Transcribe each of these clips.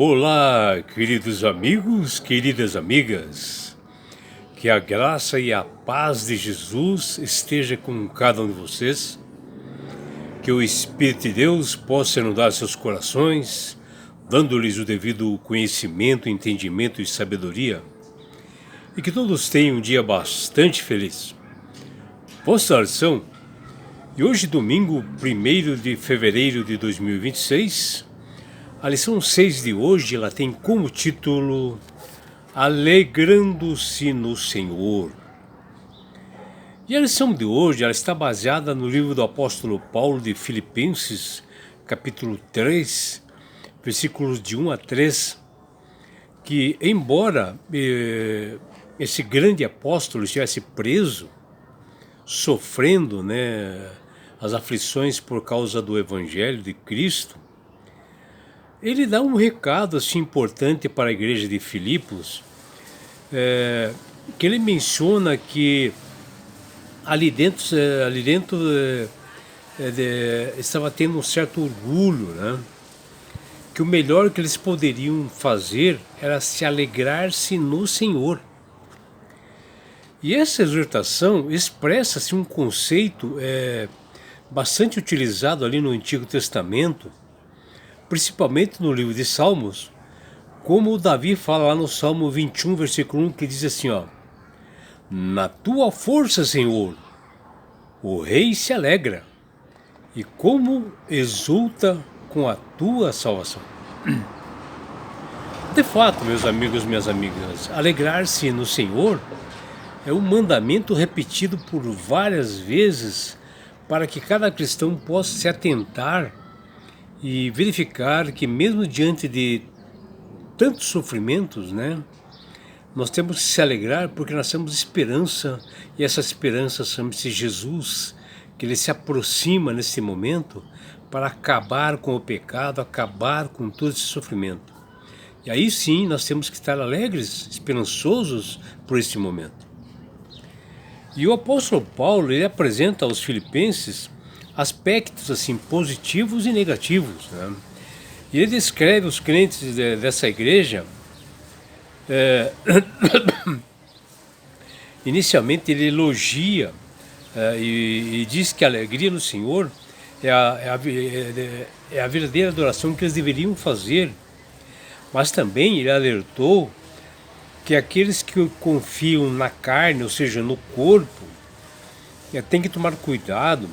Olá, queridos amigos, queridas amigas. Que a graça e a paz de Jesus esteja com cada um de vocês. Que o Espírito de Deus possa inundar seus corações, dando-lhes o devido conhecimento, entendimento e sabedoria. E que todos tenham um dia bastante feliz. Vossa lição. E hoje, domingo, 1º de fevereiro de 2026, a lição 6 de hoje ela tem como título Alegrando-se no Senhor. E a lição de hoje ela está baseada no livro do apóstolo Paulo de Filipenses, capítulo 3, versículos de 1 a 3, que embora esse grande apóstolo estivesse preso, sofrendo as aflições por causa do Evangelho de Cristo, ele dá um recado assim importante para a igreja de Filipos, que ele menciona que ali dentro estava tendo um certo orgulho, que o melhor que eles poderiam fazer era se alegrar-se no Senhor. E essa exortação expressa-se um conceito bastante utilizado ali no Antigo Testamento, principalmente no livro de Salmos, como o Davi fala lá no Salmo 21, versículo 1, que diz assim, na tua força, Senhor, o rei se alegra, e como exulta com a tua salvação. De fato, meus amigos, minhas amigas, alegrar-se no Senhor é um mandamento repetido por várias vezes para que cada cristão possa se atentar e verificar que mesmo diante de tantos sofrimentos, nós temos que se alegrar porque nós temos esperança, e essa esperança chama-se Jesus, que ele se aproxima nesse momento para acabar com o pecado, acabar com todo esse sofrimento. E aí sim nós temos que estar alegres, esperançosos por este momento. E o apóstolo Paulo ele apresenta aos filipenses aspectos assim positivos e negativos, E ele descreve os crentes dessa igreja. Inicialmente ele elogia e diz que a alegria no Senhor é a verdadeira adoração que eles deveriam fazer, mas também ele alertou que aqueles que confiam na carne, ou seja, no corpo, tem que tomar cuidado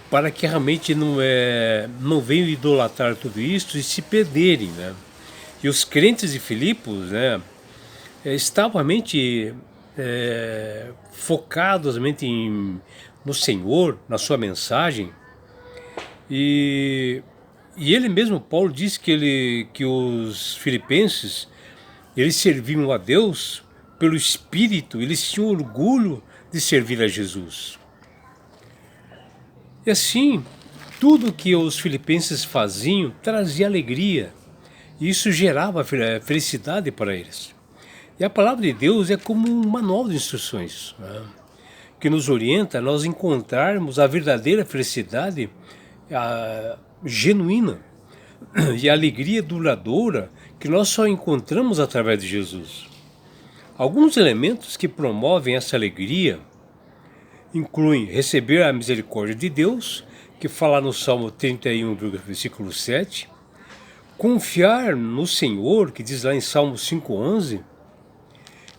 para que realmente não venham idolatrar tudo isso e se perderem, E os crentes de Filipos, estavam realmente focados realmente no Senhor, na sua mensagem, e ele mesmo, Paulo, disse que os filipenses, eles serviam a Deus pelo Espírito, eles tinham orgulho de servir a Jesus. E assim, tudo que os filipenses faziam trazia alegria, e isso gerava felicidade para eles. E a palavra de Deus é como um manual de instruções, que nos orienta a nós encontrarmos a verdadeira felicidade genuína e a alegria duradoura que nós só encontramos através de Jesus. Alguns elementos que promovem essa alegria incluem receber a misericórdia de Deus, que fala no Salmo 31, versículo 7, confiar no Senhor, que diz lá em Salmo 5,11,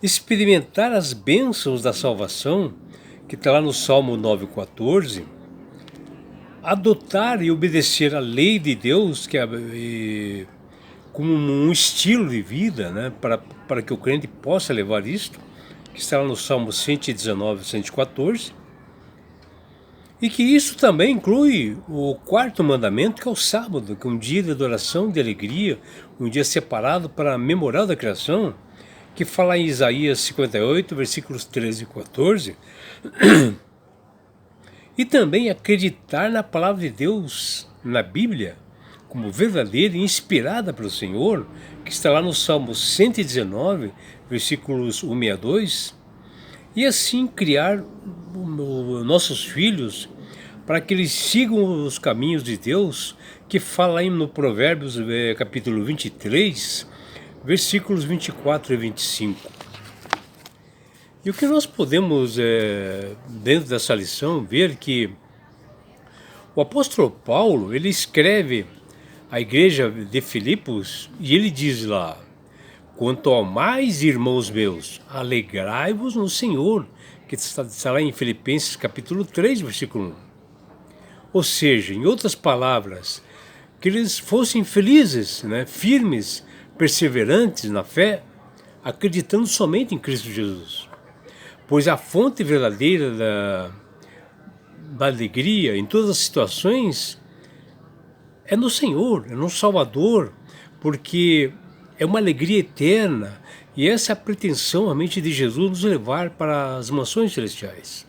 experimentar as bênçãos da salvação, que está lá no Salmo 9,14, adotar e obedecer a lei de Deus, que é como um estilo de vida, para que o crente possa levar isto, que está lá no Salmo 119, 114, e que isso também inclui o quarto mandamento, que é o sábado, que é um dia de adoração, de alegria, um dia separado para a memorial da criação, que fala em Isaías 58, versículos 13 e 14, e também acreditar na palavra de Deus, na Bíblia, como verdadeira e inspirada pelo Senhor, que está lá no Salmo 119, versículos 1 a 2, e assim criar nossos filhos para que eles sigam os caminhos de Deus, que fala aí no Provérbios capítulo 23, versículos 24 e 25. E o que nós podemos, dentro dessa lição, ver que o apóstolo Paulo, ele escreve à igreja de Filipos e ele diz lá: quanto ao mais, irmãos meus, alegrai-vos no Senhor, que está lá em Filipenses capítulo 3, versículo 1. Ou seja, em outras palavras, que eles fossem felizes, né, firmes, perseverantes na fé, acreditando somente em Cristo Jesus. Pois a fonte verdadeira da alegria em todas as situações é no Senhor, é no Salvador, porque é uma alegria eterna e essa é a pretensão realmente de Jesus nos levar para as mansões celestiais.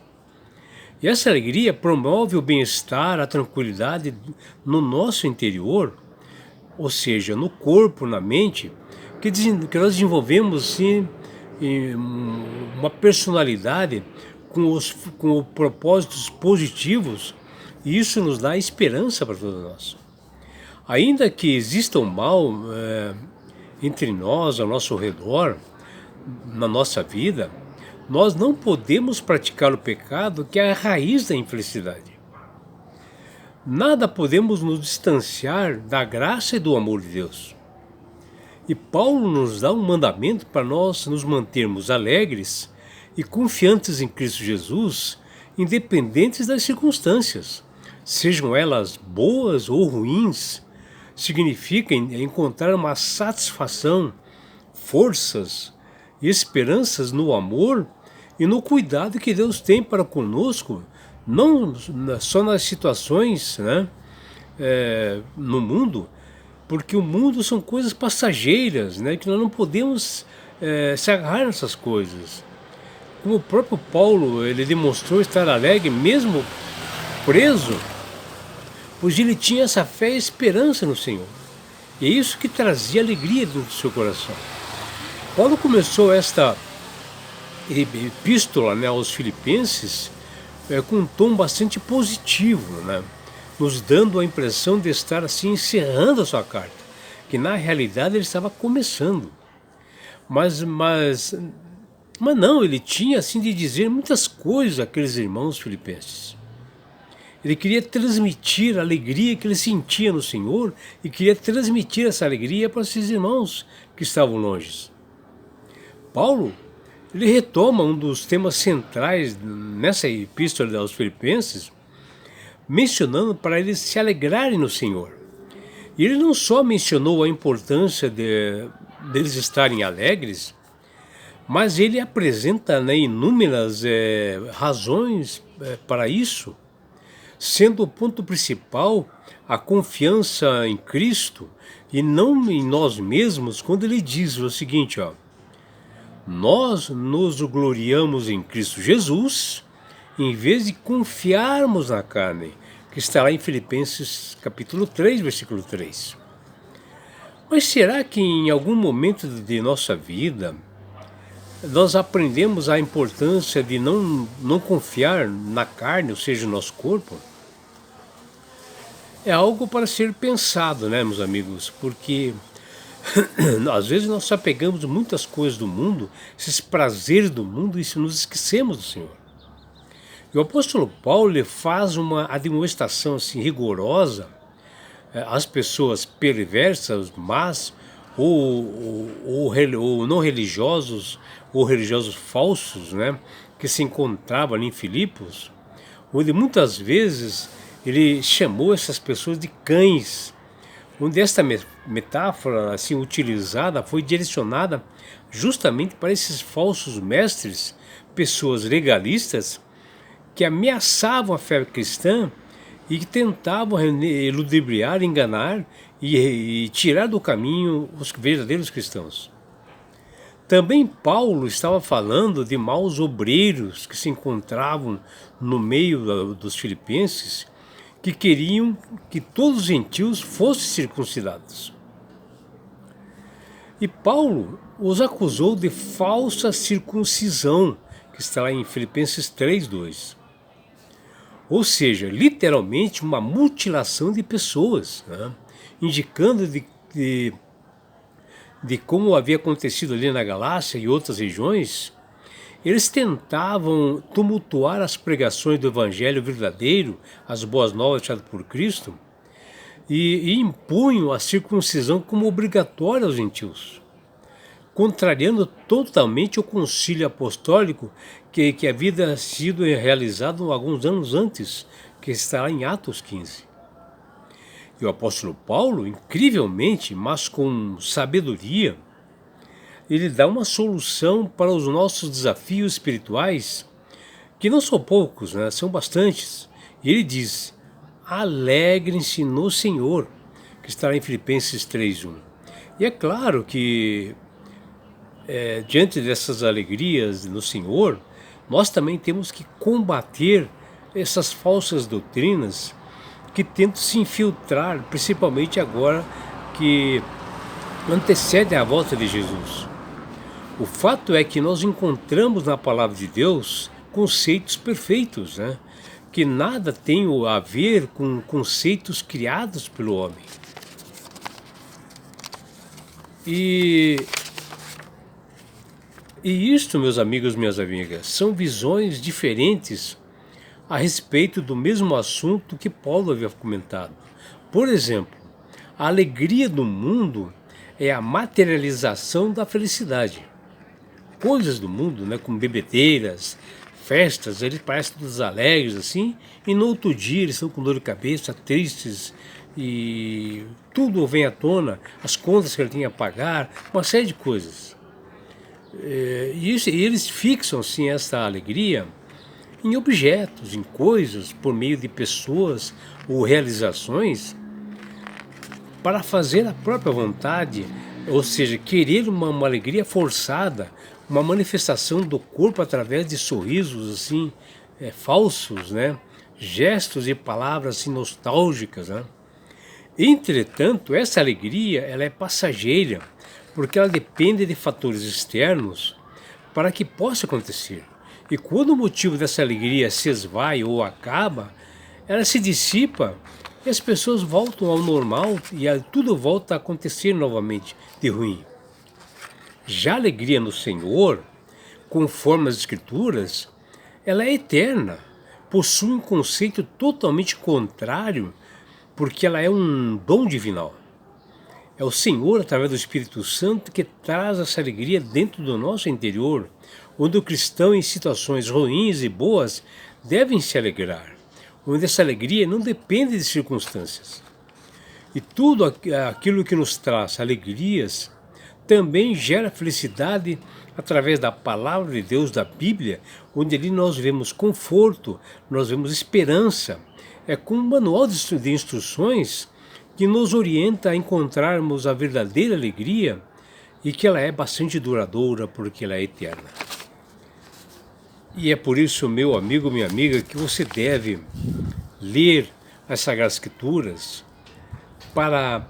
E essa alegria promove o bem-estar, a tranquilidade no nosso interior, ou seja, no corpo, na mente, que nós desenvolvemos sim uma personalidade com propósitos positivos, e isso nos dá esperança para todos nós. Ainda que exista um mal entre nós, ao nosso redor, na nossa vida, nós não podemos praticar o pecado, que é a raiz da infelicidade. Nada podemos nos distanciar da graça e do amor de Deus. E Paulo nos dá um mandamento para nós nos mantermos alegres e confiantes em Cristo Jesus, independentes das circunstâncias, sejam elas boas ou ruins. Significa encontrar uma satisfação, forças e esperanças no amor e no cuidado que Deus tem para conosco, não só nas situações, né, no mundo, porque o mundo são coisas passageiras, né, que nós não podemos se agarrar nessas coisas. Como o próprio Paulo, ele demonstrou estar alegre mesmo preso, pois ele tinha essa fé e esperança no Senhor. E é isso que trazia alegria dentro do seu coração. Paulo começou esta epístola, né, aos Filipenses com um tom bastante positivo, né, nos dando a impressão de estar assim encerrando a sua carta, que na realidade ele estava começando. Mas não, ele tinha assim de dizer muitas coisas àqueles irmãos filipenses. Ele queria transmitir a alegria que ele sentia no Senhor e queria transmitir essa alegria para esses irmãos que estavam longe. Paulo, ele retoma um dos temas centrais nessa epístola aos Filipenses, mencionando para eles se alegrarem no Senhor. E ele não só mencionou a importância deles estarem alegres, mas ele apresenta, né, inúmeras razões para isso, sendo o ponto principal a confiança em Cristo e não em nós mesmos, quando ele diz o seguinte, ó: nós nos gloriamos em Cristo Jesus, em vez de confiarmos na carne, que está lá em Filipenses capítulo 3, versículo 3. Mas será que em algum momento de nossa vida nós aprendemos a importância de não confiar na carne, ou seja, no nosso corpo? É algo para ser pensado, né, meus amigos? Porque às vezes nós só pegamos muitas coisas do mundo, esses prazeres do mundo, e nos esquecemos do Senhor. E o apóstolo Paulo, ele faz uma admoestação assim rigorosa às pessoas perversas, mas ou não religiosos, ou religiosos falsos, né, que se encontravam ali em Filipos, onde muitas vezes ele chamou essas pessoas de cães, onde esta metáfora assim utilizada foi direcionada justamente para esses falsos mestres, pessoas legalistas que ameaçavam a fé cristã e que tentavam ludibriar, enganar e tirar do caminho os verdadeiros cristãos. Também Paulo estava falando de maus obreiros que se encontravam no meio dos filipenses, que queriam que todos os gentios fossem circuncidados. E Paulo os acusou de falsa circuncisão, que está lá em Filipenses 3:2. Ou seja, literalmente uma mutilação de pessoas, né? Indicando de como havia acontecido ali na Galácia e outras regiões. Eles tentavam tumultuar as pregações do evangelho verdadeiro, as boas novas deixadas por Cristo, e impunham a circuncisão como obrigatória aos gentios, contrariando totalmente o concílio apostólico que havia sido realizado alguns anos antes, que está em Atos 15. E o apóstolo Paulo, incrivelmente, mas com sabedoria, ele dá uma solução para os nossos desafios espirituais, que não são poucos, né? São bastantes. E ele diz: alegrem-se no Senhor, que está em Filipenses 3:1. E é claro que, diante dessas alegrias no Senhor, nós também temos que combater essas falsas doutrinas que tentam se infiltrar, principalmente agora que antecedem a volta de Jesus. O fato é que nós encontramos na palavra de Deus conceitos perfeitos, né? Que nada tem a ver com conceitos criados pelo homem. E isto, meus amigos, minhas amigas, são visões diferentes a respeito do mesmo assunto que Paulo havia comentado. Por exemplo, a alegria do mundo é a materialização da felicidade. Coisas do mundo, né, como bebedeiras, festas, eles parecem todos alegres assim, e no outro dia eles estão com dor de cabeça, tristes, e tudo vem à tona, as contas que ele tinha a pagar, uma série de coisas. E eles fixam assim essa alegria em objetos, em coisas, por meio de pessoas ou realizações, para fazer a própria vontade, ou seja, querer uma alegria forçada, uma manifestação do corpo através de sorrisos assim, falsos, né? Gestos e palavras assim nostálgicas, né? Entretanto, essa alegria ela é passageira, porque ela depende de fatores externos para que possa acontecer. E quando o motivo dessa alegria se esvai ou acaba, ela se dissipa e as pessoas voltam ao normal e tudo volta a acontecer novamente de ruim. Já a alegria no Senhor, conforme as Escrituras, ela é eterna, possui um conceito totalmente contrário, porque ela é um dom divinal. É o Senhor, através do Espírito Santo, que traz essa alegria dentro do nosso interior, onde o cristão, em situações ruins e boas, devem se alegrar, onde essa alegria não depende de circunstâncias. E tudo aquilo que nos traz alegrias também gera felicidade através da palavra de Deus, da Bíblia, onde ali nós vemos conforto, nós vemos esperança. É com um manual de instruções que nos orienta a encontrarmos a verdadeira alegria e que ela é bastante duradoura porque ela é eterna. E é por isso, meu amigo, minha amiga, que você deve ler as Sagradas Escrituras para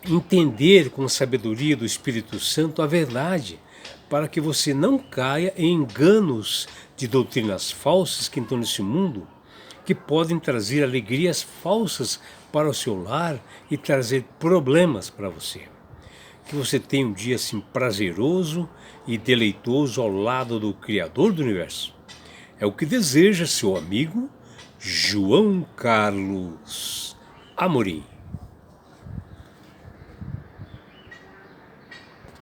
entender com a sabedoria do Espírito Santo a verdade, para que você não caia em enganos de doutrinas falsas que estão nesse mundo, que podem trazer alegrias falsas para o seu lar e trazer problemas para você. Que você tenha um dia assim prazeroso e deleitoso ao lado do Criador do Universo. É o que deseja seu amigo João Carlos Amorim.